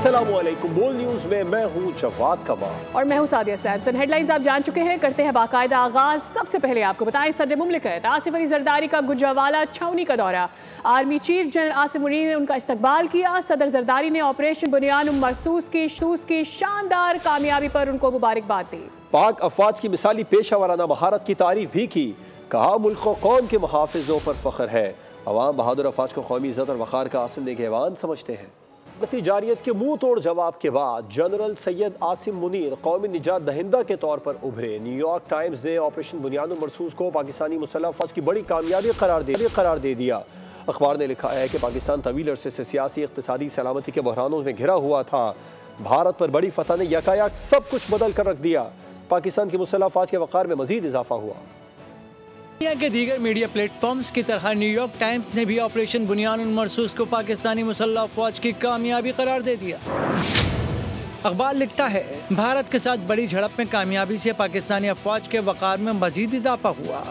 अस्सलामुअलैकुम। बोल न्यूज में मैं हूं जवाद कमाल और मैं हूं सादिया सैमसन। हेडलाइंस आप जान चुके हैं, करते हैं बाकायदा आगाज। सबसे पहले आपको बताएं, सदर मुमलिकत आसिफ अली जरदारी का गुजरावाला छावनी का दौरा। Army chief general Asim Munir ने उनका इस्तकबाल किया। सदर जरदारी ने ऑपरेशन बुनियाद मरसूस की शानदार कामयाबी पर उनको मुबारकबाद दी। पाक अफवाज की मिसाली पेशा वाराना महारत की तारीफ भी की। कहा मुल्क व कौम के मुहाफिजों पर फख्र है। अवाम बहादुर अफवाज को कौमी इज्जत और वक़ार का हासिल निगहबान समझते हैं। जारियत के मुंह तोड़ जवाब के बाद जनरल सैयद आसिम मुनीर कौमी निजात दहिंदा के तौर पर उभरे। न्यूयॉर्क टाइम्स ने ऑपरेशन बुनियाद मरसूस को पाकिस्तानी मुसल्लह फौज की बड़ी कामयाबी करार दे दिया। अखबार ने लिखा है कि पाकिस्तान तवील अरसे से सियासी, इक़्तिसादी, सलामती के बहरानों में घिरा हुआ था। भारत पर बड़ी फतह ने यकायक सब कुछ बदल कर रख दिया। पाकिस्तान की मुसल्लह फौज के वक़ार में मजीद इजाफा हुआ। दुनिया के दीगर मीडिया प्लेटफॉर्म्स की तरह न्यूयॉर्क टाइम्स ने भी ऑपरेशन बुनियाद मरसूस को पाकिस्तानी मुसल्लह फौज की कामयाबी करार दे दिया। अखबार लिखता है, भारत के साथ बड़ी झड़प में कामयाबी से पाकिस्तानी अफवाज के वक़ार में मजीद इजाफा हुआ।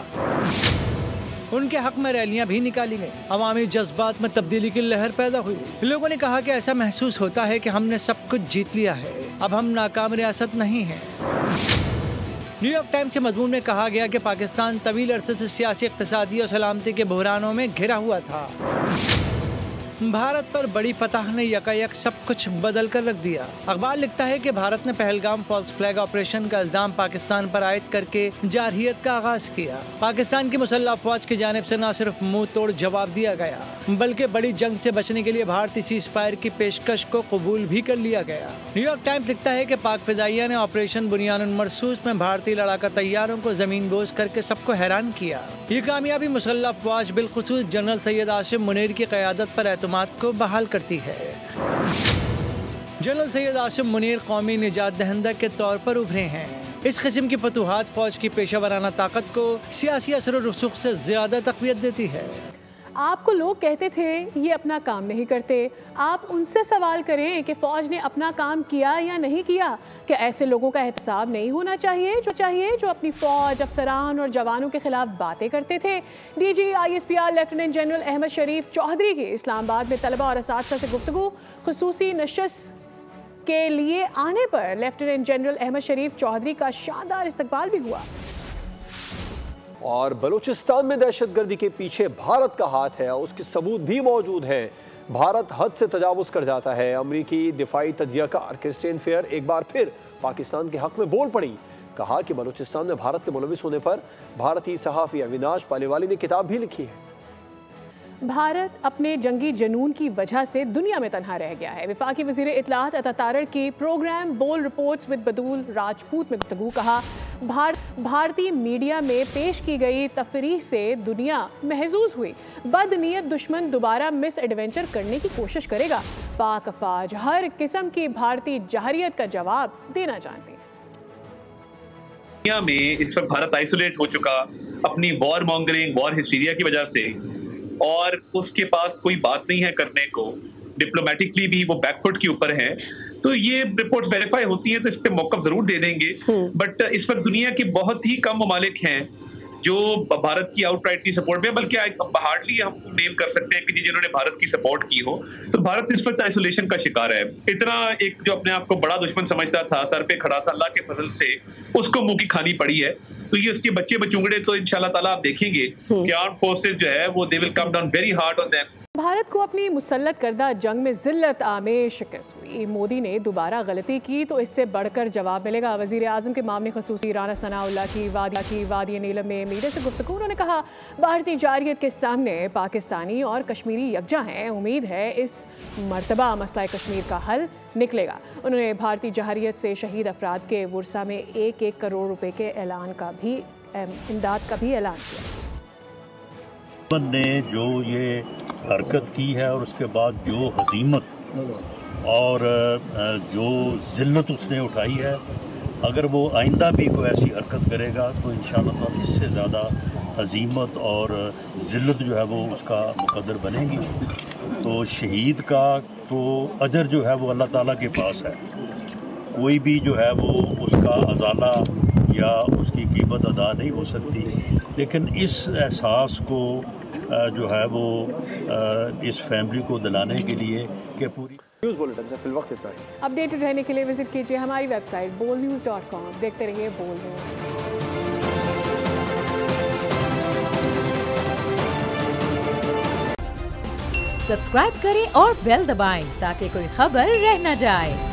उनके हक में रैलियां भी निकाली गई। अवामी जज्बात में तब्दीली की लहर पैदा हुई। लोगों ने कहा कि ऐसा महसूस होता है कि हमने सब कुछ जीत लिया है, अब हम नाकाम रियासत नहीं हैं। न्यूयॉर्क टाइम्स के मजमून में कहा गया कि पाकिस्तान तवील अरसे से सियासी, इक़्तिसादी और सलामती के बहरानों में घिरा हुआ था। भारत पर बड़ी फतह ने यकायक सब कुछ बदल कर रख दिया। अखबार लिखता है कि भारत ने पहलगाम फॉल्स फ्लैग ऑपरेशन का इल्जाम पाकिस्तान पर आयद करके जारहियत का आगाज किया। पाकिस्तान की मुसल्लह अफवाज की जानिब से न सिर्फ मुंह तोड़ जवाब दिया गया, बल्कि बड़ी जंग से बचने के लिए भारतीय सीज फायर की पेशकश को कबूल भी कर लिया गया। न्यूयॉर्क टाइम्स लिखता है कि पाक फिदाइया ने ऑपरेशन बुनियाद मरसूस में भारतीय लड़ाका तैयारों को जमीन बोझ करके सबको हैरान किया। ये कामयाबी मुसल्लह अफवाज बिलखुसूस जनरल सैयद आसिम मुनीर की क़यादत पर एतमाद को बहाल करती है। जनरल सैयद आसिम मुनीर कौमी निजात दहिंदा के तौर पर उभरे हैं। इस किस्म की फतूहात फौज की पेशा वराना ताकत को सियासी असर और रसूख से ज्यादा तक़वियत देती है। आपको लोग कहते थे ये अपना काम नहीं करते, आप उनसे सवाल करें कि फ़ौज ने अपना काम किया या नहीं किया। क्या ऐसे लोगों का एहतसाब नहीं होना चाहिए जो अपनी फ़ौज, अफसरान और जवानों के खिलाफ बातें करते थे। DG ISPR lieutenant general Ahmed Sharif Chaudhry की इस्लामाबाद में तलबा और असातिज़ा से गुफ्तगू। खुसूसी नशस्त के लिए आने पर लेफ्टिनेंट जनरल अहमद शरीफ चौधरी का शानदार इस्तकबाल भी हुआ। और बलूचिस्तान में दहशतगर्दी के पीछे भारत का हाथ है, उसके सबूत भी मौजूद हैं। भारत हद से तजावुज कर जाता है। अमरीकी दिफाई तजियाकार क्रिस्टियन फेयर एक बार फिर पाकिस्तान के हक में बोल पड़ी। कहा कि बलूचिस्तान में भारत के मुलविस होने पर भारतीय सहाफ़ी अविनाश पालीवाली ने किताब भी लिखी है। भारत अपने जंगी जनून की वजह से दुनिया में तन्हा रह गया है। वफाकी वज़ीर इत्तलात अता तारड़ की प्रोग्राम बोल रिपोर्ट्स विद बदूल राजपूत में गुफ्तगू। कहा, भारतीय मीडिया में पेश की गई तफरीह से दुनिया महजूज हुई। बदनीयत दुश्मन दोबारा मिस एडवेंचर करने की कोशिश करेगा। पाक अफवाज हर किस्म की भारतीय जहरियत का जवाब देना जानती। दुनिया में इस वक्त भारत आइसोलेट हो चुका अपनी वॉर मॉन्गरिंग, वॉर हिस्टीरिया की वजह से, और उसके पास कोई बात नहीं है करने को। डिप्लोमेटिकली भी वो बैकफुट के ऊपर है। तो ये रिपोर्ट वेरीफाई होती है तो इस पे मौका जरूर दे देंगे। बट इस वक्त दुनिया के बहुत ही कम ममालिक हैं जो भारत की आउटराइटली सपोर्ट में, बल्कि हार्डली हम नेम कर सकते हैं कि जिन्होंने भारत की सपोर्ट की हो। तो भारत इस वक्त आइसोलेशन का शिकार है। इतना एक जो अपने आप को बड़ा दुश्मन समझता था, सर पे खड़ा था, अल्लाह के फजल से उसको मुंह की खानी पड़ी है। तो ये उसके बच्चे बचूंगड़े तो इंशाल्लाह ताला आप देखेंगे कि आर्म्ड फोर्सेस जो है वो they will come down very hard on them. Bharat को अपनी मुसल्लत करदा जंग में जिल्लत आमेज शिकस्त हुई। मोदी ने दोबारा गलती की तो इससे बढ़कर जवाब मिलेगा। वज़ीर आज़म के मामले खसूसी राना सनाउल्लाह की वादी नीलम में मीडिया से गुफ्तगू। उन्होंने कहा, भारतीय जारियत के सामने पाकिस्तानी और कश्मीरी यकजा हैं। उम्मीद है इस मरतबा मसला कश्मीर का हल निकलेगा। उन्होंने भारतीय जारियत से शहीद अफराद के वर्सा में 1-1 करोड़ रुपए के ऐलान का भी इमदाद का भी ऐलान किया। ने जो ये हरकत की है और उसके बाद जो हजीमत और जो ज़िल्लत उसने उठाई है, अगर वो आइंदा भी कोई ऐसी हरकत करेगा तो इंशाअल्लाह ताला इससे ज़्यादा हजीमत और ज़िल्लत जो है वो उसका मुकद्दर बनेगी। तो शहीद का तो अजर जो है वो अल्लाह ताला के पास है। कोई भी जो है वो उसका अजाला या उसकी कीमत अदा नहीं हो सकती। लेकिन इस एहसास को जो है वो इस फैमिली को दिलाने के लिए कि पूरी न्यूज़ बुलेटिन से फिल वक्त इतना ही। अपडेटेड रहने के लिए विजिट कीजिए हमारी वेबसाइट bolnews.com। देखते रहिए बोल न्यूज़। सब्सक्राइब करें और बेल दबाएं ताकि कोई खबर रह न जाए।